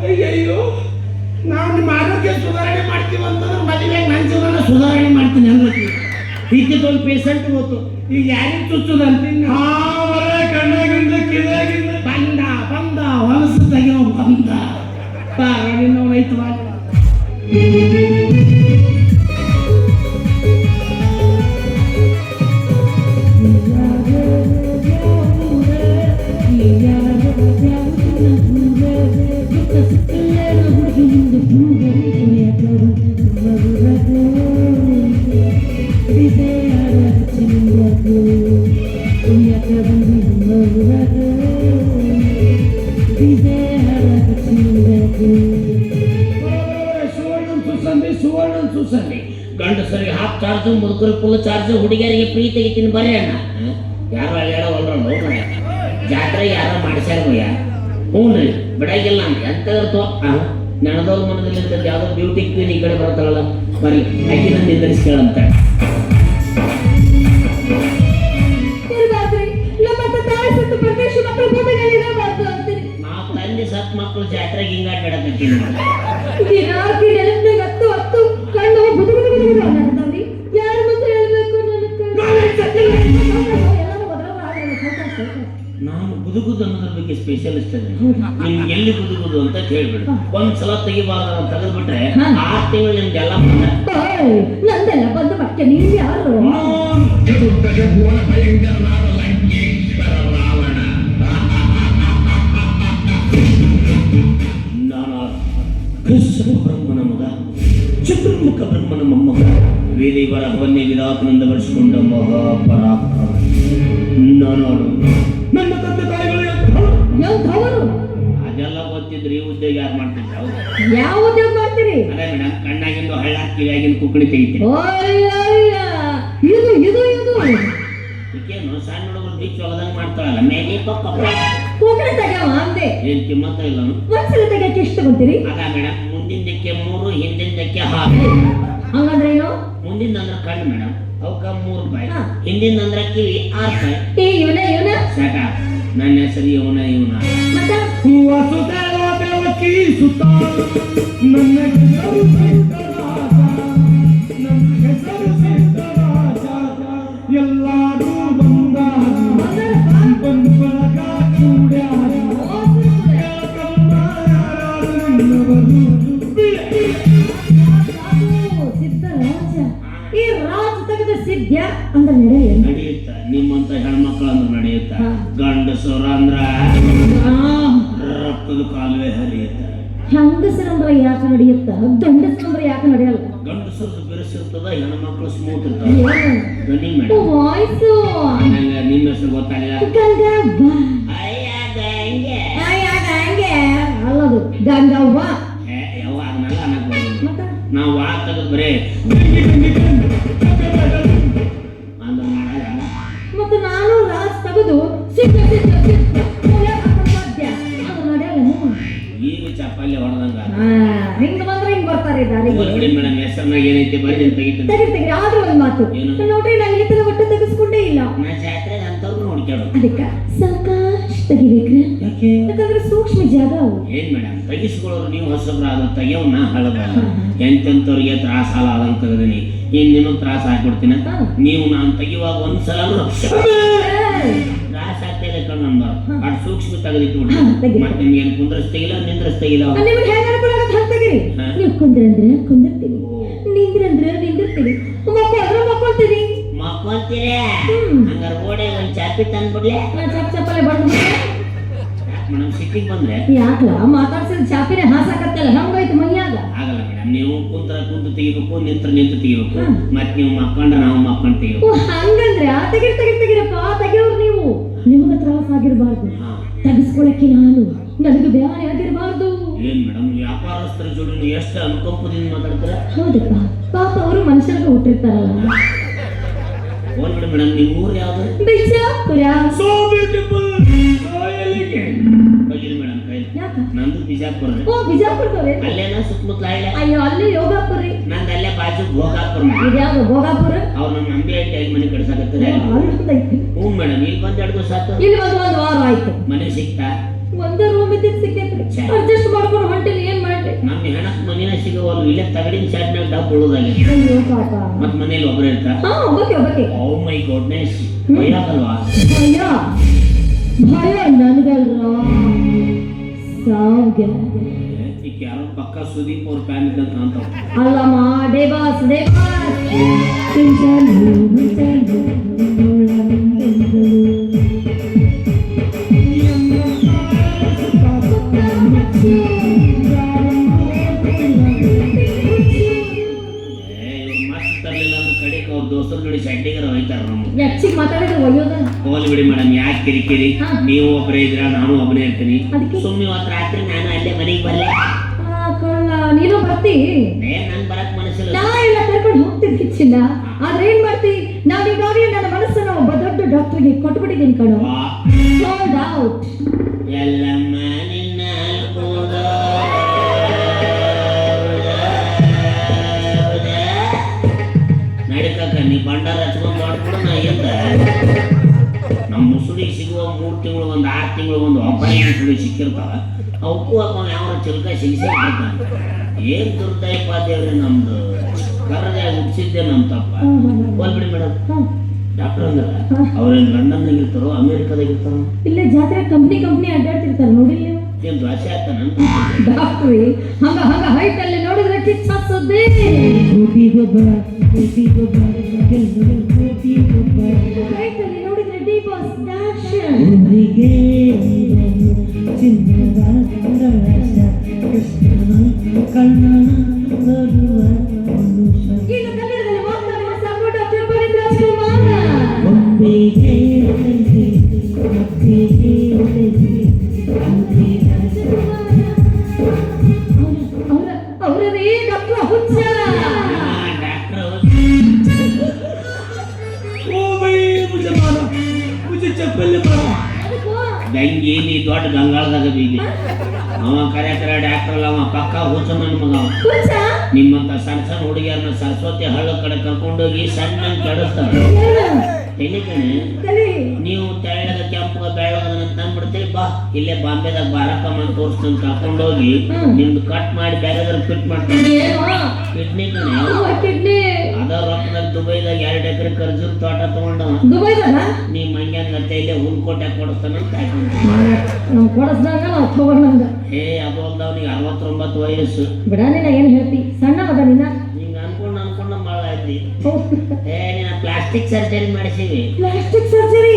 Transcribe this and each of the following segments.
ಅಯ್ಯಯ್ಯೋ, ನಾವು ನಿಮ್ಮ ಆರೋಗ್ಯ ಸುಧಾರಣೆ ಮಾಡ್ತೀವಿ ಅಂತಂದ್ರೆ ಮದುವೆಗೆ ನನ್ನ ಜೀವನ ಸುಧಾರಣೆ ಮಾಡ್ತೀನಿ ಅನ್ಬೇಕು. ಈಗಿದೊಂದು ಪೇಷಂಟ್ ಹೋತು, ಈಗ ಯಾರಿಗೆ ಚುಚ್ಚುದು ಅಂತೀನಿ. ಕಣ್ಣಾಗಿಂದ ಕಿವಿಯಾಗಿಂದ ಬಂದ ಬಂದ ಹೊಲಸು ತೆಗೆಯೋ ಬಂದ ನಾವು ಐತು ಮಾಡಿ. ಗಂಡಸರಿಗೆ ಹಾಫ್ ಚಾರ್ಜ್, ಮುದುಕರು ಫುಲ್ ಚಾರ್ಜ್, ಹುಡುಗಿಯರಿಗೆ ಫ್ರೀ ತೆಗಿತೀನಿ ಬರ್ರಿ ಅಣ್ಣ. ಯಾರು ಅಲ್ಲಾಡವಲ್ರ ನೋಡ್ರಿ, ಜಾತ್ರೆ ಯಾರ ಮಾಡಿಸ್ಯಾರ ಭಯ್ಯ. ಹ್ಞೂ ರೀ, ಬಿಡಾಗಿಲ್ಲ ಅಂತ ಎಂತದರ್ತೋ ನೆನದವ್ರ ಮನದಲ್ಲಿ ಇರ್ತದೆ. ಯಾವುದೋ ಬ್ಯೂಟಿ ಕ್ವೀನ್ ಈ ಕಡೆ ಬರ್ತಾಳಲ್ಲ, ಬರ್ರಿ ಆಕಿ ನನ್ನ ನಿಂದರಿಸಿ ಕೇಳಂತ. ನಾವು ತಂದೆ ಸತ್ ಮಕ್ಕಳು ಜಾತ್ರೆಗೆ ಹಿಂಗಾಟ ಬಿಡಕತ್ತೀನಿ. ನಾನು ಬುದುಗುದು ಅನ್ನೋದ್ರ ಬಗ್ಗೆ ಸ್ಪೆಷಲಿಸ್ಟ್ ಅದೇ. ನಿಮ್ಗೆ ಎಲ್ಲಿ ಬುದುಗುದು ಅಂತ ಹೇಳ್ಬಿಡು. ಒಂದ್ಸಲ ತೆಗಿಬಾರ್ದು ಅಂತ ತೆಗೆದ್ಬಿಟ್ರೆ 6 ತಿಂಗಳು ನಿಮ್ಗೆಲ್ಲ ನಂದೆಲ್ಲ ಬಂದು ಮತ್ತೆ ನೀವು ಯಾರು? ನಾನು ಕೃಷ್ಣ ಬ್ರಹ್ಮನ ಮಗ, ಚತುರ್ಮುಖ ಬ್ರಹ್ಮನ ಮೊಮ್ಮಗ, ವೇದಿವರ ವನ್ಯ ವಿಧಾತನಿಂದ ಬರೆಸಿಕೊಂಡ ಮಹಾಪರಾಕ್ರಮ. ನಾನು ನನ್ನ ತಂದೆ ತಾಯಿಗಳು ಎಂಥವರು? ಅದೆಲ್ಲ ಗೊತ್ತಿದ್ರಿ. ಉದ್ಯೋಗ ಯಾರು ಮಾಡ್ತಿದ್ರು? ಯಾವ ಉದ್ಯೋಗ ಮಾಡ್ತೀರಿ? ಅದೇ ಮೇಡಮ್, ಕಣ್ಣಾಗಿಂದು ಹಳ್ಳ ಕಿವಿಯಾಗಿಂದು ಕುಕ್ಕಡಿ ತೆಗಿತೀರಿ. ಇದು ಇದು ಇದು ಈಕೇನು ಸಣ್ಣ ಹುಡುಗರು ಬೀಚ್ ಹೊಲದಂಗೆ ಮಾಡ್ತಾಳಲ್ಲ, ಮೇಲಿ ಕುಕ್ಕಡಿ ತೆಗೆಯವ ಅಂದೆ. ಏನ್ ಕಿಮ್ಮತ್ತ ಇಲ್ಲ. ಒಂದ್ಸಲ ತೆಗಿಯಕ್ಕೆ ಎಷ್ಟು ತಗೊಂತೀರಿ? ಅದ ಮೇಡಮ್, ಮುಂದಿಂದಕ್ಕೆ 3, ಹಿಂದಿಂದಕ್ಕೆ 6. ಹಂಗಂದ್ರೆ ಏನು? ಮುಂದಿಂದ ಅಂದ್ರೆ ಕಣ್ಣು ಮೇಡಮ್, ಅವಕ್ಕ 3 ರೂಪಾಯಿ. ಹಿಂದಿಂದ ಅಂದ್ರೆ ಕಿವಿ 6 ರೂಪಾಯಿ. ಇವನ ಸಾಕ. ನನ್ನ ಹೆಸರು ಇವನ. ಮತ್ತೆ ಎಲ್ಲಾರು ಈ ರಾಜ ತೆಗೆದ ಸಿದ್ಧ ಅಂದ್ರೆ ನಡೆಯುತ್ತ. ನಿಮ್ಮಂತ ಹೆಣ್ಮಕ್ಳು ಅಂದ್ರೆ ನಡೆಯುತ್ತ. ಗಂಡಸರ ಅಂದ್ರ ರಕ್ತದ ಕಾಲುವೆ ಹರಿಯುತ್ತ. ಹೆಂಗಸರಂದ್ರ ಯಾಕೆ ನಡೆಯುತ್ತ? ಗಂಡಸರಂದ್ರ ಯಾಕೆ ನಡೆಯಲ್ಲ? ಗಂಡಸರು ಬಿರುಸಿರ್ತದ, ಹೆಣ್ಮಕ್ಳು ಸ್ಮೂತ್ ಇರ್ತಾವ. ವಾಯ್ಸು ನಿಮ್ಮ ಹೆಸರು ಗೊತ್ತಾಗಲ್ಲ. ಅಲ್ಲದು ಗಂಗವ್ವ. ಯಾವ ಅದನ್ನೆಲ್ಲ ಅನ್ನಕ್ ನಾವು ವಾ ತೆಗೆದು ಬರೇ ಮತ್ತೆ ನಾನು ರಾಜ್ ತೆಗೆದು ಸಿದ್ಧ ಸಿದ್ಧ ಸಿದ್ಧ ಈಗ ಚಪ್ಪಲ್ಲಿ ಹೊಡೆದಂಗ ಹಿಂಗ ಬಂದ್ರೆ ಹಿಂಗ್ ಬರ್ತಾರೆ ದಾರಿಗೆ. ಮೇಡಮ್, ಹೆಸರ್ನಾಗ ಏನೈತಿ ಬರ್ರಿ ತೆಗಿರಿ. ಆದ್ರೂ ಒಂದು ಮಾತು ನೋಡ್ರಿ, ನಾ ಇಲ್ಲಿ ತನಕ ಒಟ್ಟು ತೆಗೆಸ್ಕೊಂಡೇ ಇಲ್ಲ. ನಾ ಜಾತ್ರೆಗೆ ಅಂತವ್ರು ನೋಡ್ಕೊಳ್ಳೋ ಅದಕ್ಕ ಸಾವಕಾಶ ತೆಗಿಬೇಕ್ರಿ. ಯಾಕಂದ್ರೆ ಸೂಕ್ಷ್ಮ ಜಾಗ ಅವು. ಏನ್ ಮೇಡಮ್, ತೆಗಿಸ್ಕೊಳ್ಳೋರು ನೀವು ಹೊಸಬ್ರ ಆದ್ರೂ ತೆಗಿಯವ್ ನಾ ಹಳದ. ಎಂತೆಂತವ್ರಿಗೆ ತ್ರಾಸ ಹಾಳಾದಂಗ ತೆಗದೀನಿ. ಏನ್ ನಿಮಗ್ ತ್ರಾಸ ಹಾಕ್ಬಿಡ್ತೀನ? ನೀವು ನಾನು ತೆಗಿಯುವಾಗ ಒಂದ್ಸಲ ತ್ರಾಸ ಆಗ್ತಾಯಿದೆ ಕಣ್ಣ. ಅಡ್ ಸೂಕ್ಷ್ಮ ತೆಗೆದಿಟ್ಟು ಮತ್ತೆ ನಿಮ್ಗೆ ಏನ್ ಕುಂದ್ರಸ್ತಿಲ್ಲ ನಿಂದ್ರಸ್ತಿಲ್ಲ. ನೀವು ಕುಂದ್ರಂದ್ರೆ ಕುಂದಿರ್ತೀವಿ, ನಿಂದ್ರಂದ್ರೆ ನಿಂದಿರ್ತೀವಿ, ಮಕ್ಕೊಂತೀರಿ. ಮಕ್ಕೊಂತೀರ ಹಂಗಾರ ಓಡೆ ಒಂದ್ ಚಾಪಿ ತಂದ್ಬಿಡ್ಲೆ. ಚಪ್ಪಲೆ ಬಡ್ದು ಮೇಡಮ್, ಸಿಟ್ಟಿಗೆ ಬಂದ್ರೆ ಯಾಕಲ ಮಾತಾಡ್ಸಿದ ಚಾಪಿನೇ ಹಾಸಾಕತ್ತಲ್ಲ, ಹಂಗಾಯ್ತು ಮೈಯಾಗ. ಆಗಲ್ಲ ಮೇಡಮ್, ನೀವು ಕುಂತು ತೆಗಿಬೇಕು, ನಿಂತು ತೆಗಿಬೇಕು. ಮತ್ತೆ ನೀವು ಮಕ್ಕೊಂಡ್ರೆ ನಾವು ಮಕ್ಕೊಂಡು ತೆಗಿಬೇಕು. ಹಂಗಂದ್ರೆ ತೆಗಿರಪ್ಪ, ತೆಗಿಯೋರು ನೀವು. ನಿಮ್ಗೆ ತ್ರಾಸ ಆಗಿರ್ಬಾರ್ದು, ತೆಗಿಸ್ಕೊಳಕ್ಕೆ ನನಗೆ ಬೇರೆ ಆಗಿರ್ಬಾರ್ದು. ಏನ್ ಮೇಡಮ್, ವ್ಯಾಪಾರಸ್ಥರ ಜೋಡಿ ಎಷ್ಟು ಅನುಕಂಪದಿಂದ ಮಾತಾಡ್ತಾರೆ. ಹೌದಪ್ಪ, ಪಾಪ ಅವರು ಮನುಷ್ಯರಿಗೆ ಹುಟ್ಟಿರ್ತಾರಲ್ಲ. ಹೋಗ್ಬಿಡಿ ಮೇಡಮ್, ನಿಮ್ಮ ಊರು ಯಾವ್ದು? ಬಿಜಾಪುರ. So beautiful. ಮೇಡಮ್ ಕೈ ನಂದು ಬಿಜಾಪುರ. ಓ, ಬಿಜಾಪುರದವ್ರೆ. ಅಲ್ಲೇನ ಸುತ್ತಮುತ್ತಲ ಇಲ್ಲ. ಅಯ್ಯೋ, ಅಲ್ಲಿ ಯೋಗಾಪುರ ರೀ. ನಂದು ಅಲ್ಲೇ ಬಾಜು ಭೋಗಾಪುರ. ಇದ್ಯಾವ್ದು ಭೋಗಾಪುರ? ಅವ್ರು ನಮ್ಮ ಅಂಬಿ ಐತಿ ಮನೆ ಕಡ್ಸಾಕತ್ತಾರೆ. ಹ್ಞೂ ಮೇಡಮ್, ಇಲ್ಲಿ ಬಂದು 2 ದಿವಸ ಆಯ್ತು. ಇಲ್ಲಿ ಒಂದು ವಾರ ಆಯ್ತು. ಮನೆ ಸಿಕ್ತಾ? ಒಂದೇ ರೂಮ್ ಇದ್ದಿದ್ದು ಸಿಕ್ಕೈತ್ರಿ ಅಡ್ಜಸ್ಟ್ ಮಾಡ್ಕೊಂಡು ಹೊಂಟಿನಿ ಏನ್ ಮಾಡ್ಲಿ ನಮ್ಮ ಹೆಣಕ್ ಮನೇನ ಸಿಗವಲ್ಲು ಇಲ್ಲೇ ತಗಡಿನ ಶಾಟ್ನಾಗ ಡಬ್ ಉಳುದಾಗಿ ಅಯ್ಯೋ ಪಾಪ ಮತ್ ಮನೇಲಿ ಒಬ್ರು ಇರ್ತಾರ ಹಾ ಒಬ್ಬಕ್ಕೆ ಓ ಮೈ ಗಾಡ್ನೆಸ್ ಭಯ ಆಗಲ್ವಾ ಭಯ ಭಯ ನನ್ಗಲ್ರ ಸಾವ್ಗೆ ಈಗ ಯಾರೋ ಪಕ್ಕ ಸುದೀಪ್ ಅವ್ರ ಫ್ಯಾನ್ ಇದ್ದಂತ ಅಂತಾವ ಅಲ್ಲಮ್ಮ ಡೇಬಾಸ್ ಮಸ್ತ್ ತರ್ಲಿಲ್ಲ ಅಂದ್ರೆ ಕಡೆಗೆ ಅವ್ರ ದೋಸ್ತರು ನೋಡಿ ಶಡ್ಡಿಗರ ಹೋಯ್ತಾರ ನಮ್ಮ ಹೆಚ್ಚಿಗೆ ಮಾತಾಡಿದ್ರೆ ಒಯ್ಯೋದ ಹೋಲ್ ಬಿಡಿ ಮೇಡಮ್ ಯಾಕೆ ಕಿರಿಕಿರಿ ಹಾ. ನೀವು ಒಬ್ಬರೇ ಇದ್ರ ನಾನು ಒಬ್ಬನೇ ಇರ್ತೀನಿ ಅದಕ್ಕೆ? ಸುಮ್ಮನೆ ಇವತ್ತು ರಾತ್ರಿ ನಾನು ಅಲ್ಲೇ ಮನೆಗೆ ಬರ್ಲೆ ಕಳ್ಳ ನೀನು ಬರ್ತಿ ನನ್ ಬರಕ್ ಮನಸ್ಸಿಲ್ಲ ನಾ ಎಲ್ಲ ಕರ್ಕೊಂಡು ಹೋಗ್ತಿದ್ದೆ ಚಿನ್ನ ಆದ್ರೆ ಏನ್ ಮಾಡ್ತಿ ನಾನು ಈಗಾಗಲೇ ನನ್ನ ಮನಸ್ಸನ್ನು ಒಬ್ಬ ದೊಡ್ಡ ಡಾಕ್ಟರ್ಗೆ ಕೊಟ್ಬಿಟ್ಟಿದ್ದೀನಿ ಕಣೋ ಸೋಲ್ಡ್ ಔಟ್ ಎಲ್ಲಮ್ಮ ನಿನ್ನ ಅಲ್ಬೋದ ನಡಿಕಕ್ಕ ನೀ ಬಂಡಾರ ಹಚ್ಕೊಂಡ್ ಮಾಡ್ಬಿಡು ನಾ ಎದ್ದ ನಮ್ಮ ಮುಸುಡಿಗೆ ಸಿಗುವ 3 ತಿಂಗಳು ಒಂದು 6 ತಿಂಗಳು ಒಂದು ಒಬ್ಬನೇ ಮುಸುಡಿ ಸಿಕ್ಕಿರ್ತಾವ ಅವಕ್ಕೂ ಅಪ್ಪ ಯಾವ ಚಿಲ್ಕ ಸಿಗಿಸೇ ಬಿಡ್ತಾನೆ ಏನ್ ದುರ್ದೈಪ ದೇವ್ರಿ ನಮ್ದು ಕರದೆ ಹುಟ್ಟಿಸಿದ್ದೆ ನಮ್ಮ ತಪ್ಪ ಹೋಲ್ಬಿಡಿ ಮೇಡಮ್ ಡಾಕ್ಟರ್ ಅಂದ್ರ ಅವ್ರೇನ್ ಲಂಡನ್ದಾಗ ಇರ್ತಾರೋ ಅಮೇರಿಕಾದಾಗ ಇರ್ತಾರೋ ಇಲ್ಲೇ ಜಾತ್ರೆ ಕಂಪ್ನಿ ಅಡ್ಡಾಡ್ತಿರ್ತಾರೆ ನೋಡಿಲ್ಲ ನೀವು ಏನ್ ದ್ವಾಸೆ ಆಗ್ತಾನ ಡಾಕ್ಟ್ರಿ ಹಂಗ ಹೈಟ್ ಅಲ್ಲಿ ನೋಡಿದ್ರೆ ಕಿಚ್ಚ ಸುದ್ದಿ ಹೈಟ್ ಅಲ್ಲಿ ನೋಡಿದ್ರೆ ಡಿ ಬಾಸ್ ಡ್ಯಾಶನ್ ಇನ್ನು ಕನ್ನಡದಲ್ಲಿ ಮಾತನಾಡುವ ಸಾಕು ಡಾಕ್ಟರ್ ಪುನೀತ್ ರಾಜ್ಕುಮಾರ್ ಅವರೇ ಡಾಕ್ಟರ್ ಹುಚ್ಚ ಡಾಕ್ಟರ್ ಓ ಬೈ ಮುझे मारो मुझे चप्पल मारो ಗಂಗಿ ನೀ ದೊಡ್ಡ ಗಂಗಾಳದಾಗ ಬೀದಿ ಅವ ಕರೆ ಡಾಕ್ಟರ್ ಅಲ್ಲ ಅವ ಪಕ್ಕ ಹುಚ್ಚ ನನ್ನ ಮಗ ಅವ. ಹುಚ್ಚ ನಿಮ್ಮಂತ ಸಣ್ಣ ಸಣ್ಣ ಹುಡುಗಿಯರನ್ನ ಸರಸ್ವತಿ ಹಳ್ಳ ಕಡೆ ಕರ್ಕೊಂಡೋಗಿ ಸಣ್ಣ ಕೆಡಿಸ್ತಾರೆ ಎಲ್ಲಿ ಕಣೆ ಕಲಿ ನೀವು ತೆಳ್ಳಗ ಕೆಂಪಗ ಬೆಳ್ಳಗದ ತಂದ್ಬಿಡ್ತೀವಿ ಬಾ ಇಲ್ಲೇ ಬಾಂಬೆದಾಗ ಬಾರಕಮ್ಮ ತೋರಿಸ್ತಾನೆ ಕರ್ಕೊಂಡೋಗಿ ನಿಮ್ದು ಕಟ್ ಮಾಡಿ ಬೇರೆದ್ರ ಫಿಟ್ ಮಾಡ್ತಾನೆ ಏನೋ ಕಿಡ್ನಿ ಕಣೆ ಕಿಡ್ನಿ ಅದ ರೊಕ್ಕದಾಗ ದುಬೈದಾಗ 2 ಎಕರೆ ಖರ್ಜೂರ್ ತೋಟ ತಗೊಂಡವ ದುಬೈದಾಗ ನೀ ಮಂಗ್ಯಾನ್ಗತ್ತೆ ಇಲ್ಲೇ ಹುಲ್ಕೋಟೆ ಕೊಡಿಸ್ತಾನಂತ ನಾವು ಕೊಡಿಸ್ದಾಗ ನಾವು ತಗೊಂಡಂಗ ಏ ಅದು ಅಲ್ದವ್ನಿಗೆ 69 ವಯಸ್ಸು ಬಿಡಾನಿ ನಾ ಏನು ಹೇಳ್ತಿ ಸಣ್ಣ ಮಗ ನಿನ್ನ ಹಿಂಗ ಅನ್ಕೊಂಡು ಮಳ ಐತಿ ಏ ನೀನ ಪ್ಲಾಸ್ಟಿಕ್ ಸರ್ಜರಿ ಮಾಡಿಸಿವಿ ಪ್ಲಾಸ್ಟಿಕ್ ಸರ್ಜರಿ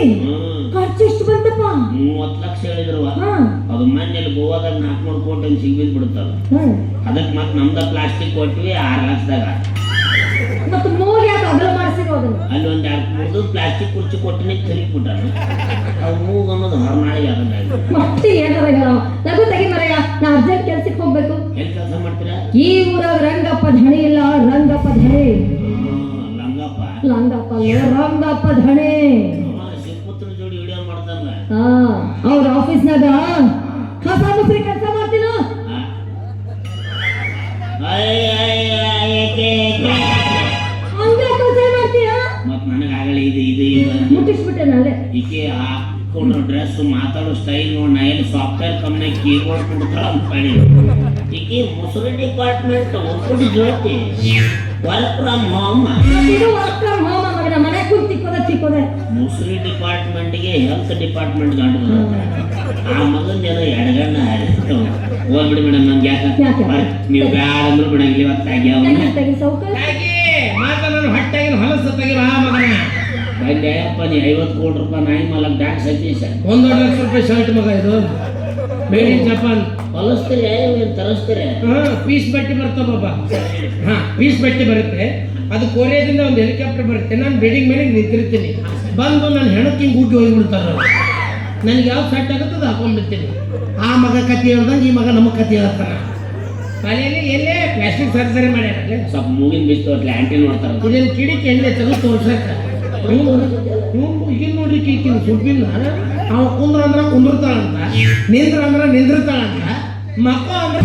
ಖರ್ಚು ಎಷ್ಟು ಬಂತಪ್ಪ 30 ಲಕ್ಷ ಹೇಳಿದ್ರು ಹಾ ಅದು ಮೊನ್ನೆ ಗೋವಾದಾಗ 400 ಕೋಟಿ ಸಿಗ್ಬಿದ್ ಬಿಡುತ್ತಲ್ಲ ಅದಕ್ಕೆ ಮತ್ತೆ ನಮ್ದ ಪ್ಲಾಸ್ಟಿಕ್ ಕೊಟ್ವಿ 6 ಲಕ್ಷದಾಗ ಮತ್ತೆ ಮೂಗ್ ಯಾಕೆ ಅಗಲ ಮಾಡಿಸಿರೋದು ಅಲ್ಲಿ ಒಂದ್ 2-3 ಪ್ಲಾಸ್ಟಿಕ್ ಕುರ್ಚಿ ಕೊಟ್ಟಿನಿ ತಿರುಗಿಬಿಟ್ಟಾನ ಅವು ಮೂಗ್ ಅನ್ನೋದು ಹೊರನಾಳಿಗೆ ಅದನ್ನ ಮತ್ತೆ ಏನಾರ ಹೇಳೋ ಲಘು ತೆಗಿ ಮರೆಯ ನಾ ಅರ್ಜೆಂಟ್ ಕೆಲ್ಸಕ್ಕೆ ಹೋಗ್ಬೇಕು ಎಲ್ಲಿ ಕೆಲಸ ಮಾಡ್ತೀರಾ ಈ ಊರಾಗ ರಂಗಪ್ಪ ಧಣಿ ಇಲ್ಲ ರಂಗಪ್ಪ ಧಣಿ ಲಂಗಪ್ಪ ಲಂಗಪ್ಪ ಅಲ್ಲ ರಂಗಪ್ಪ ಧಣಿ ಶಿವಪುತ್ರ ಜೋಡಿ ವಿಡಿಯೋ ಮಾಡ್ತಾನ ಅವ್ರ ಆಫೀಸ್ನಾಗ ಕಸ ಮುಸ್ರಿ ಕೆಲಸ ಮಾಡ್ತೀನ ಹಂಗೆ ಕೆಲಸ ಮಾಡ್ತೀಯ ಮತ್ ನನಗೆ ಆಗಲಿ ಇದು ಮುಟ್ಟಿಸ್ಬಿಟ್ಟೆ ನಾಳೆ ಈಕೆ ಹಾಕೊಂಡ್ರ ಡ್ರೆಸ್ ಮಾತಾಡೋ ಸ್ಟೈಲ್ ನೋಡಿ ನಾ ಎಲ್ಲಿ ಸಾಫ್ಟ್ವೇರ್ ಕಂಪ್ನಿ ಕೀಬೋರ್ಡ್ ಕೊಡ್ತಾಳ ಅಂತ ಮಾಡಿ ಈಕೆ ಮುಸುರಿ ಡಿಪಾರ್ಟ್ಮೆಂಟ್ ಒಬ್ಬರು ಜ್ಯೋತಿ ವರ್ಕ್ ಫ್ರಮ್ ಹೋಮ್ ಇದು ವರ್ಕ್ ಫ್ರಮ್ ಹೋಮ್ ಮಗನ ಮನೆ ಕುಂತು ತಿಕ್ಕೋದೆ ಮುಸುರಿ ಡಿಪಾರ್ಟ್ಮೆಂಟ್ಗೆ ಹೆಲ್ತ್ ಡಿಪಾರ್ಟ್ಮೆಂಟ್ ಗಂಟು ಆ ಮಗನ ಏನೋ ಎಡಗಣ್ಣ ಹಾರಿಸ್ತು ಹೋಗ್ಬಿಡಿ ಮೇಡಮ್ ನಮ್ಗೆ ಯಾಕೆ ನೀವು ಬ್ಯಾಡ ಅಂದ್ರು ಬಿಡಂಗಿಲ್ಲ ಇವತ್ತು ಆಗ್ಯಾವ ತೆಗಿ ಸೌಕರ್ಯ ಮಾತನಾಡು ಹೊಟ್ಟೆಗಿನ ಹೊಲಸು ತೆಗಿವಾ ಮಗನ ಬಂದ್ಯಪ್ಪ ನೀ 50 ಕೋಟಿ ರೂಪಾಯಿ ನಾಯಿ ಮಾಲಕ್ ಡ್ಯಾಕ್ಸ್ ಐತಿ ಸರ್ 1.5 ಲಕ್ಷ ರೂಪಾಯಿ ಶರ್ಟ್ ಮಗ ಇದು ಮೇಡ್ ಇನ್ ಜಪಾನ್ ಹೊಲಿಸ್ತೀರಿ ಏನು ತರಿಸ್ತೀರಿ ಪೀಸ್ ಬಟ್ಟೆ ಬರ್ತಾವ ಪೀಸ್ ಬಟ್ಟೆ ಬರುತ್ತೆ ಅದು ಕೊರಿಯಾದಿಂದ ಒಂದು ಹೆಲಿಕಾಪ್ಟರ್ ಬರುತ್ತೆ ನಾನು ಬಿಲ್ಡಿಂಗ್ ಮೇಲೆ ನಿಂತಿರ್ತೀನಿ ಬಂದು ನಾನು ಹೆಣಕ್ಕೆ ಹಿಂಗೆ ಊಟಿ ಹೋಗಿಬಿಡ್ತಾರೆ ನನಗೆ ಯಾವ ಸೆಟ್ ಆಗುತ್ತೆ ಅದು ಹಾಕೊಂಡ್ಬಿಡ್ತೀನಿ ಆ ಮಗ ಕತೆ ಹೇಳ್ದಂಗೆ ಈ ಮಗ ನಮ್ಮ ಕತೆ ಹೇಳ್ತಾನೆ ಮನೆಯಲ್ಲಿ ಎಲ್ಲೇ ಪ್ಲಾಸ್ಟಿಕ್ ಸರ್ಜರಿ ಮಾಡ್ಯಾರ ಸ್ವಲ್ಪ ಮೂಗಿನ ಬಿಸ್ತು ಅಟ್ಲೆ ಆಂಟಿ ನೋಡ್ತಾರೆ ಇದೇನು ಕಿಡಿಕೆ ಎಣ್ಣೆ ತೆಗೆದು ತೋರ್ಸಕ್ಕೆ ಈಗ ನೋಡ್ಲಿಕ್ಕೆ ಈಕಿನ ಸುಬ್ಬಿಲ್ಲ ಅವ ಕುಂದ್ರತಾಳಂತ ನಿಂದ್ರತಾಳಂತ ಮಕ್ಕ ಅಂದ್ರೆ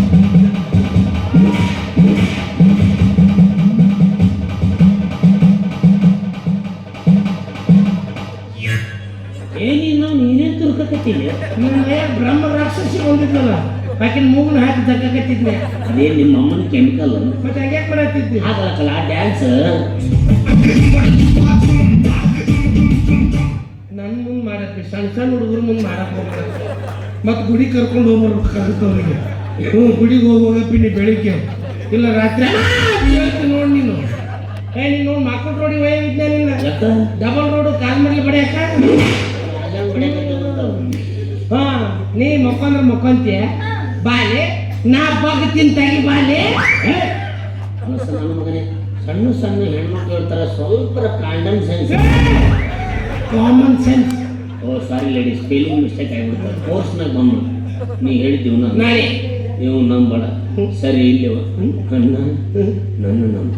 ಏ ಏನಿಲ್ಲ ನೀನೇ ತುರ್ಕಕತ್ತೀನಿ. ನನ್ನ ಬ್ರಹ್ಮ ರಾಕ್ಷಸಿ ಬಂದಿದ್ನಲ್ಲ ಆಕಿನ ಮೂಗನ ಹಾಕಿ ತಕ್ಕಕತ್ತಿದ್ನೆ. ಅದೇ ನಿಮ್ಮ ಅಮ್ಮನ ಕೆಮಿಕಲ್ ಮತ್ತೆ ಹಂಗ್ಯಾಕೆ ಮಾಡತ್ತಿದ್ದೆ? ಹಾಕಲಕ್ಕಲ್ಲ ಡ್ಯಾನ್ಸ್. ನನ್ನ ಮುಂದೆ ಮಾಡತ್ತಿ, ಸಣ್ಣ ಸಣ್ಣ ಹುಡುಗರು ಮುಂದೆ ಮಾಡಕ್ ಹೋಗ್ತಾರೆ. ಮತ್ತೆ ಗುಡಿ ಕರ್ಕೊಂಡು ಹೋಗ್ಬರ್ಬೇಕಾಗುತ್ತೆ ಅವ್ರಿಗೆ. ಗುಡಿಗೆ ಹೋಗುವಾಗ ಪಿನ್ನಿ ಬೆಳಿಗ್ಗೆ ಇಲ್ಲ ರಾತ್ರಿ ಹೇಳ್ತೀನಿ ನೋಡಿ ನೀನು. ನೀನು ನೋಡಿ ಮಕ್ಕಳು ರೋಡಿ ಒಯ್ಯಿದ್ನೇನಿಲ್ಲ, ಯಾಕ ಡಬಲ್ ರೋಡು ಕಾಲ್ ಮೇಲೆ ಬಡಿಯಾಕ. ಹಾ ನೀ ಮಕ್ಕೊಂದ್ರೆ ಮಕ್ಕೊಂತೀಯ ಬಾಲೆ, ನಾ ಬಗ್ತೀನಿ ತಗಿ ಬಾಲೆ. ಅಲಸ ನನ್ನ ಮಗನೇ, ಸಣ್ಣ ಸಣ್ಣ ಹೆಣ್ಮಕ್ಳು ಹೇಳ್ತಾರೆ ಸ್ವಲ್ಪ ಕಾಂಡಮ್ ಸೆನ್ಸ್, ಕಾಮನ್ ಸೆನ್ಸ್. ಓ ಸಾರಿ ಲೇಡಿ, ಸ್ಪೆಲ್ಲಿಂಗ್ ಮಿಸ್ಟೇಕ್ ಆಗಿಬಿಡ್ತಾರೆ. ಕೋರ್ಸ್ನಾಗ ಬಂದು ನೀ ಹೇಳಿದ್ದೀವಿ ನಾನು ನಾಳೆ ನೀವು ನಂಬಡ. ಸರಿ ಇಲ್ಲವ ಕಣ್ಣ ನನ್ನ ನಂಬ.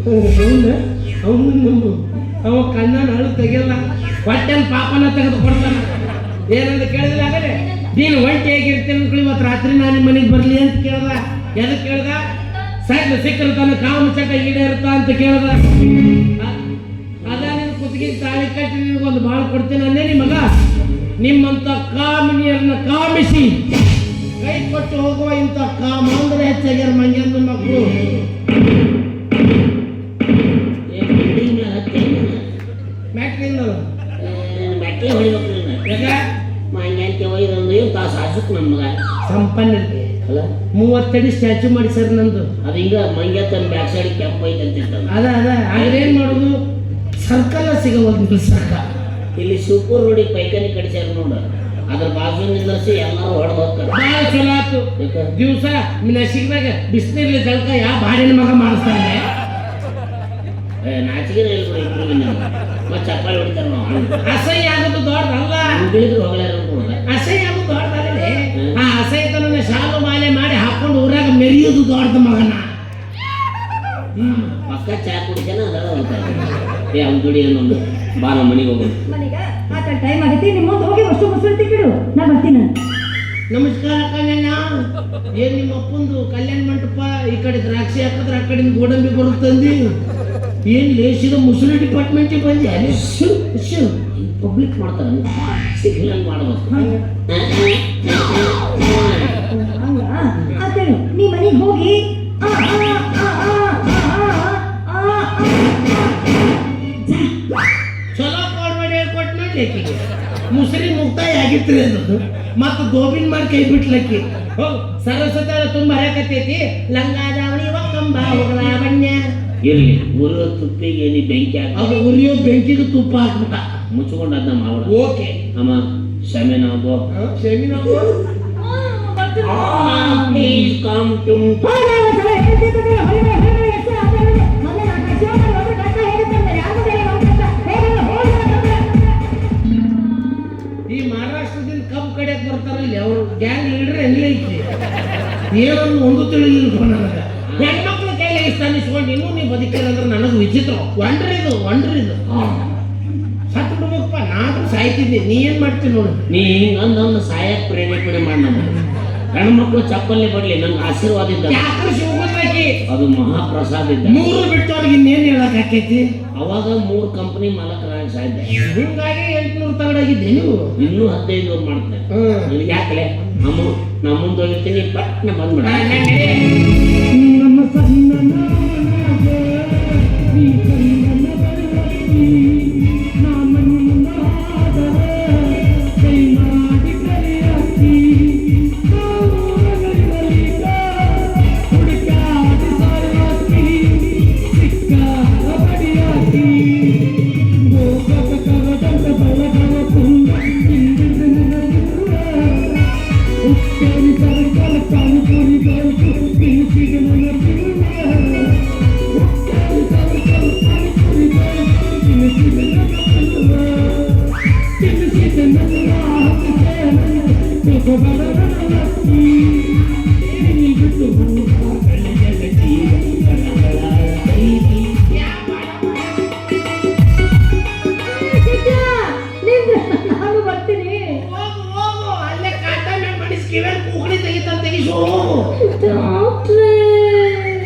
ಅವನು ನಂಬು. ಅವ ಕಣ್ಣನ ಅಳು ತೆಗಿಯಲ್ಲ, ಹೊಟ್ಟೆನ ಪಾಪನ ತೆಗೆದು ಕೊಡ್ತಾನ. ಏನಂತ ಕೇಳಿದ್ರೆ ಆಗಲೇ ನೀನು ಒಂಟಿಯಾಗಿರ್ತೀನಿ ಅನ್ಕೊಳ್ಳಿ, ಇವತ್ತು ರಾತ್ರಿ ನಾನು ನಿಮ್ಮ ಮನೆಗೆ ಬರಲಿ ಅಂತ ಕೇಳ್ದ. ಎದಕ್ಕೆ ಕೇಳ್ದ? ಸೈಡ್ ಸಿಕ್ಕಿರ್ತಾನೆ ಕಾಮ ಚಟ ಈಡೇರುತ್ತ ಅಂತ ಕೇಳ್ದ. ಅದ ನೀನು ಕುತ್ತಿಗೆ ತಾಳಿ ಕಟ್ಟಿ ನಿನಗೊಂದು ಬಾಳು ಕೊಡ್ತೀನಿ ಅಂದೇ ನಿಮಗ. ನಿಮ್ಮಂತ ಕಾಮಿನಿಯರನ್ನ ಕಾಮಿಸಿ ಕೈ ಕೊಟ್ಟು ಹೋಗುವ ಇಂಥ ಕಾಮ ಅಂದ್ರೆ ಹೆಚ್ಚಾಗ್ಯಾರ ಮಂಗ್ಯಂದು ಮಕ್ಕಳು. ಮ್ಯಾಟ್ರಿಂದ ಮೆಟ್ಲೆ ಹೊಡಿಬೇಕು ನೀನು. ಮಂಗ್ಯಾಂತಿ ಒಯ್ದಂದು ತಾಸು ಹಾಸಕ್ ನಮ್ಮ ಮಗ ಸಂಪನ್ನ ಅಲ್ಲ 30 ಅಡಿ ಸ್ಟ್ಯಾಚು ಮಾಡಿ ಸರ್ ನಂದು. ಅದು ಹಿಂಗ ಮಂಗ್ಯ ತನ್ನ ಬ್ಯಾಕ್ ಸೈಡ್ ಕೆಂಪ್ ಐತೆ ಅಂತಿರ್ತಾನೆ. ಅದ ಆದ್ರೆ ಏನ್ ಮಾಡುದು, ಸರ್ಕಲ್ ಸಿಗವಲ್ದು ಸರ್ಕ. ಇಲ್ಲಿ ಶಿವಪುರ ರೋಡಿ ಪೈಕಾನಿ ಕಡಿಸ್ಯಾರ ನೋಡ, ಅದ್ರ ಬಾಜು ನಿಂದ್ರಿಸಿ ಎಲ್ಲರೂ ಹೊಡೆದು ಹೋಗ್ತಾರೆ. ಭಾಳ ಚಲೋ ಆತು. ದಿವಸ ನಸಿಗ್ದಾಗ ಬಿಸಿನೀರ್ಲಿ ಜಳಕ ಯಾವ ಬಾಡಿನ ಮಗ ಮಾಡಿಸ್ತಾನೆ. ನಾಚಿಗೆ ಹೇಳ್ಬಿಡಿ ಇಬ್ಬರಿಗೆ ಮತ್ತೆ ಚಪ್ಪಾಳಿ ಹೊಡಿತಾರೆ ನಾವು. ಅಸಹ್ಯ ಆಗೋದು ದೊಡ್ಡದಲ್ಲ, ಅಂಗಳಿದ್ರು ಹೋಗ್ಲಾರ ಅನ್ಕೊಂಡ. ಅಸಹ್ಯ ಆಗೋದು ದೊಡ್ಡದಲ್ಲೇ. ಆ ಅಸಹ್ಯತನ ಶಾಲು ಮಾಲೆ ಮಾಡಿ ಹಾಕೊಂಡು ಊರಾಗ ಮೆರೆಯೋದು ದೊಡ್ಡ ಮಗನ. ಪಕ್ಕ ಚಾ ಕುಡಿತಾನೆ ಅದರ ಹೋಗ್ತಾರೆ. ಅವ್ನ ಜೋಡಿ ಏನೊಂದು ಬಾ ನಮ್ಮ ಮನೆಗೆ ಹೋಗೋದು. ಮನೆಗ ಆತ ಟೈಮ್ ಆಗೈತಿ, ನಿಮ್ಮ ಮುಂದೆ ಹೋಗಿ ಅಷ್ಟು ಮೊಸರು ತಿಕ್ಕಿಡು, ನಾ ಬರ್ತೀನಿ. ನಮಸ್ಕಾರ ಕಣ್ಣ. ಏನ್ ನಿಮ್ಮ ಅಪ್ಪಂದು ಕಲ್ಯಾಣ ಮಂಟಪ ಈ ಕಡೆ ದ್ರಾಕ್ಷಿ ಹಾಕಿದ್ರೆ ಆ ಕಡೆ ಗೋಡಂಬಿ ಬರುತ್ತಂದಿ. ಏನ್ ಲೇಸಿದ ಮುಸುಳಿ ಡಿಪಾರ್ಟ್ಮೆಂಟಿಗೆ ಬಂದಿ ಅಲ್ಲಿ ಪಬ್ಲಿಕ್ ಮಾಡ್ತಾರೆ, ಸಿಗ್ನಲ್ ಮಾಡಬೇಕು. ಹಂಗ ಆತೇನು ನೀ ಮನೆಗೆ ಹೋಗಿ ಚಲೋ ಕಾಲ್ಮಾಡಿ ಹೇಳ್ಕೊಟ್ಟು ನೋಡಿ ಆಕಿಗೆ. ಮುಸುರಿ ಮುಕ್ತಾಯ ಆಗಿತ್ರಿ ಅದು. ಮತ್ತು ಗೋಬಿನ್ ಮಾಡಿ ಕೈ ಬಿಟ್ಲಕ್ಕಿ. ಹೋಗ್ ಸರಸ್ವತಿ ತುಂಬ ಹರಕತ್ತೈತಿ. ಲಂಗಾದಾವಣಿ ಒಕ್ಕಂಬ ಹೋಗಲ ಬಣ್ಣ. ಇರ್ಲಿ ಉರಿಯೋ ತುಪ್ಪಿಗೆ ನೀ ಬೆಂಕಿ ಹಾಕಿ ಅದು ಉರಿಯೋ ಬೆಂಕಿಗೆ ತುಪ್ಪ ಹಾಕ್ಬಿಟ್ಟ. ಮುಚ್ಕೊಂಡು ಅದನ್ನ ಮಾಡ. ಓಕೆ ಅಮ್ಮ ಶಮೆ ನಾವು ಪ್ಲೀಸ್ ಕಮ್ ಟು ಈ ಮಹಾರಾಷ್ಟ್ರದಿಂದ ಕಬ್ಬು ಕಡೆಯಕ್ಕೆ ಬರ್ತಾರಲ್ಲ ಅವರು ಗ್ಯಾಂಗ್ ಲೀಡರ್ ಎಲ್ಲಿ ಐತಿ ಏನನ್ನು ಒಂದು ತಿಳಿದಿಲ್ಲ ನನಗೆ. ಹೆಣ್ಮಕ್ಳ ಕೈಲಿ ಇಸ್ಕೊಂಡು ಇನ್ನೂ ನೀವು ಬದುಕಿರಂದ್ರೆ ನನಗೆ ವಿಚಿತ್ರ. ಒಂಡ್ರಿದು ಸತ್ತು ಬಿಡ್ಬೇಕಪ್ಪ. ನಾನು ಸಾಯ್ತಿದ್ದೆ, ನೀ ಏನ್ ಮಾಡ್ತೀನಿ ನೋಡು. ನೀ ಹಿಂಗಂದೊಂದು ಸಾಯಕ್ ಪ್ರೇರೇಪಣೆ ಮಾಡಿ ನಮಗೆ. ಹೆಣ್ಮಕ್ಳು ಚಪ್ಪಲ್ಲಿ ಬಡ್ಲಿ ನಂಗೆ ಆಶೀರ್ವಾದ ಇದ್ದ. ಯಾಕ್ರೆ ಶಿವಗುಂದ್ರಾಕಿ ಅದು ಮಹಾಪ್ರಸಾದ ಇದ್ದ. 3 ಬಿಟ್ಟು ಅವ್ರಿಗೆ ಇನ್ನೇನು ಹೇಳಕ್ ಆಕೈತಿ. ಅವಾಗ 3 ಕಂಪನಿ ಮಾಲಕರಾಗಿ ಸಾಧ್ಯ. ಹಿಂಗಾಗಿ 800 ತಗಡಾಗಿದ್ದೆ ನೀವು. ಇನ್ನೂ 15 ಮಾಡ್ತೇನೆ. ನಿನಗೆ ಯಾಕಲೆ ನಮ್ಮ ಮುಂದೆ ಹೋಗಿರ್ತೀನಿ, ಪಟ್ನ ಬಂದ್ಬಿಡ. ನಮ್ಮ ಸಣ್ಣ ನಾನು ಬರ್ತೀನಿ. ಅಲ್ಲೇ ಕಾಟ ಮೇಲೆ ಮಡಿಸಿ ಕಿವಿಯಲ್ಲಿ ಕೂಗಡಿ ತೆಗಿಸೋ.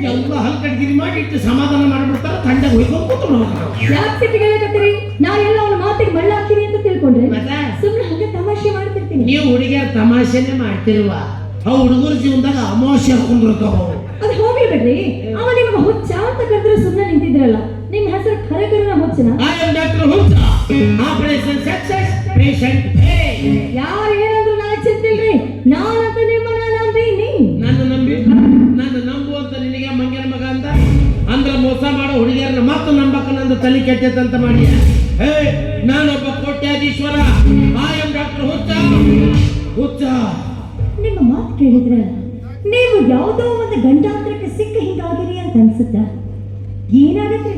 ಎಲ್ಲ ಹಲ್ಕಡ್ಗಿರಿ ಮಾಡಿ ಇಟ್ಟು ಸಮಾಧಾನ ಮಾಡಿಬಿಡ್ತಾರೆ. ತಂಡಾಗ ಹೋಯ್ಕೊಂಡು ಕೂತ್ಬಿಡ್ಬೇಕು. ಯಾಕೆ ಸಿಟ್ಟಿಗೆ ಹೇಳಕತ್ತೀರಿ? ನಾ ಎಲ್ಲ ಅವನ ಮಾತಿಗೆ ಮಳ್ಳ ಹಾಕ್ತೀನಿ ಅಂತ ತಿಳ್ಕೊಂಡ್ರೆ ಮತ್ತೆ ಸುಮ್ಮನೆ ಹಂಗೆ ಹೇಳ್ತೀನಿ. ನೀವು ಹುಡುಗಿಯರ್ ತಮಾಷೆನೆ ಮಾಡ್ತಿರುವ ಅವು ಹುಡುಗರ ಜೀವನದಾಗ ಅಮೋಷ ಕುಂದಿರ್ತಾವ. ಅದು ಹೋಗ್ಲಿ ಬಿಡ್ರಿ. ಅವ ನಿಮ್ಗೆ ಹುಚ್ಚ ಅಂತ ಕರೆದ್ರೆ ಸುಮ್ಮನೆ ನಿಂತಿದ್ರಲ್ಲ. ನಿಮ್ಮ ಹೆಸರು ಖರೆ ಹುಚ್ಚನ? I am Dr. ಹುಚ್ಚ. ಆಪರೇಷನ್ ಸಕ್ಸಸ್, ಪೇಷಂಟ್ ಯಾರು ಏನಂದ್ರು ನನಗೆ ಚಿಂತಿಲ್ರಿ. ನಾನಂತ ನಿಮ್ಮನ್ನ ನಂಬೀನಿ. ನಾನು ನಂಬುವಂತ ನಿನಗೆ ಮಂಗನ ಮಗ ಅಂತ ಅಂದ್ರ ಮೋಸ ಮಾಡೋ ಹುಡುಗಿಯರನ್ನ ಮತ್ತೆ ನಂಬಕನಂದು ತಲೆ ಕೆಟ್ಟೈತಂತ ಮಾಡಿ. ನಾನೊಬ್ಬ ಕೋಟ್ಯಾಧೀಶ್ವರ. I am Dr. ಹುಚ್ಚ. ನಿಮ್ಮ ಮಾತು ಕೇಳಿದ್ರೆ ನೀವು ಯಾವುದೋ ಒಂದು ಗಂಡಾಂತರಕ್ಕೆ ಸಿಕ್ಕ ಹಿಂಗಾಗಿರಿ ಅಂತ ಅನ್ಸುತ್ತ. ಏನಾಗತ್ರಿ?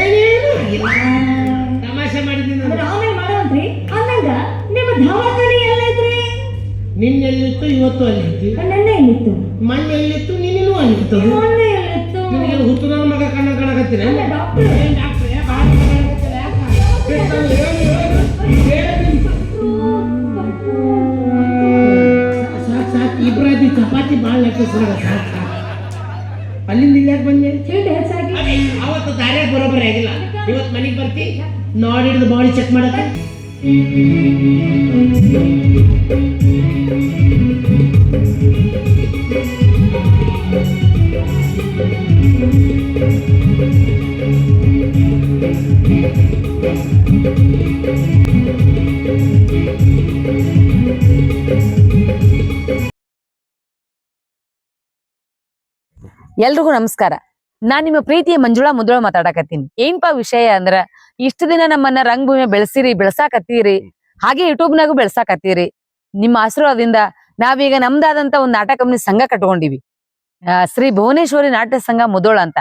ಏನೇನು ಆಗಿಲ್ಲ, ತಮಾಷೆ ಮಾಡಿದ್ದೀನಿ. ಆಮೇಲೆ ಮಾಡೋನ್ರಿ. ಅಂದಂಗ ನಿಮ್ಮ ದವಾಖಾನೆ ಎಲ್ಲೈತ್ರಿ? ನಿನ್ನೆಲ್ಲಿತ್ತು, ಇವತ್ತು ಅಲ್ಲಿತ್ತು. ನನ್ನ ಎಲ್ಲಿತ್ತು? ಮೊನ್ನೆ ಎಲ್ಲಿತ್ತು, ನಿನ್ನೂ ಅಲ್ಲಿತ್ತು. ಮೊನ್ನೆ ಎಲ್ಲಿತ್ತು? ನಿನಗೆ ಹುಟ್ಟು ನನ್ನ ಮಗ ಕಾಣಕತ್ತೀನಿ. ಸಾಕು ಇಬ್ರಾದಿ ಚಪಾತಿ ಭಾಳ ಲೆಕ್ಕಿಸ್ರ ಸಾಕು. ಅಲ್ಲಿಂದ ಇಲ್ಲಾಕೆ ಬಂದೆ? ಹೆಚ್ಚಾಗಿ ಅವತ್ತು ದಾರ್ಯಾಗ ಬರೋಬ್ಬರಿ ಆಗಿಲ್ಲ. ಇವತ್ತು ಮನೆಗೆ ಬರ್ತಿ ನೋಡಿಡ್ದು ಬಾಡಿ ಚೆಕ್ ಮಾಡಕ್ಕೆ. ಎಲ್ರಿಗೂ ನಮಸ್ಕಾರ. ನಾನ್ ನಿಮ್ಮ ಪ್ರೀತಿಯ ಮಂಜುಳಾ ಮುದೋಳ ಮಾತಾಡಕತ್ತೀನಿ. ಏನಪ್ಪಾ ವಿಷಯ ಅಂದ್ರ, ಇಷ್ಟು ದಿನ ನಮ್ಮನ್ನ ರಂಗಭೂಮಿ ಬೆಳೆಸಾಕತ್ತೀರಿ, ಹಾಗೆ ಯೂಟ್ಯೂಬ್ನಾಗೂ ಬೆಳೆಸಾಕತ್ತೀರಿ. ನಿಮ್ಮ ಆಶೀರ್ವಾದದಿಂದ ನಾವೀಗ ನಮ್ದಾದಂತ ಒಂದು ನಾಟಕ ಕಂಪನಿ ಸಂಘ ಕಟ್ಕೊಂಡಿವಿ, ಶ್ರೀ ಭುವನೇಶ್ವರಿ ನಾಟ್ಯ ಸಂಘ ಮುದೋಳ ಅಂತ.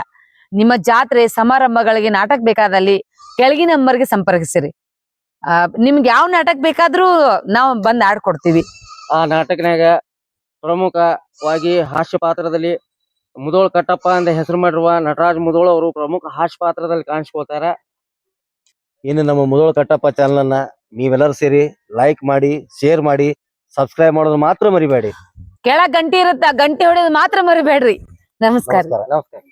ನಿಮ್ಮ ಜಾತ್ರೆ ಸಮಾರಂಭಗಳಿಗೆ ನಾಟಕ ಬೇಕಾದಲ್ಲಿ ಕೆಳಗಿನ ನಂಬರ್ಗೆ ಸಂಪರ್ಕಿಸಿರಿ. ನಿಮ್ಗೆ ಯಾವ ನಾಟಕ ಬೇಕಾದ್ರೂ ನಾವು ಬಂದ್ ಆಡ್ಕೊಡ್ತೀವಿ. ಆ ನಾಟಕನಾಗ ಪ್ರಮುಖವಾಗಿ ಹಾಸ್ಯ ಪಾತ್ರದಲ್ಲಿ ಮುದೋಳ್ ಕಟ್ಟಪ್ಪ ಅಂತ ಹೆಸರು ಮಾಡಿರುವ ನಟರಾಜ್ ಮುದೋಳ್ ಅವರು ಪ್ರಮುಖ ಹಾಸ್ಯ ಪಾತ್ರದಲ್ಲಿ ಕಾಣಿಸ್ಕೊಳ್ತಾರ. ಇನ್ನು ನಮ್ಮ ಮುದೋಳ್ ಕಟ್ಟಪ್ಪ ಚಾನಲ್ ಅನ್ನ ನೀವೆಲ್ಲರೂ ಸೇರಿ ಲೈಕ್ ಮಾಡಿ, ಶೇರ್ ಮಾಡಿ, ಸಬ್ಸ್ಕ್ರೈಬ್ ಮಾಡೋದು ಮಾತ್ರ ಮರಿಬೇಡಿ. ಕೆಳಗ್ ಗಂಟೆ ಇರುತ್ತ, ಗಂಟೆ ಹೊಡೆಯೋದು ಮಾತ್ರ ಮರಿಬೇಡ್ರಿ. ನಮಸ್ಕಾರ. ನಮಸ್ಕಾರ.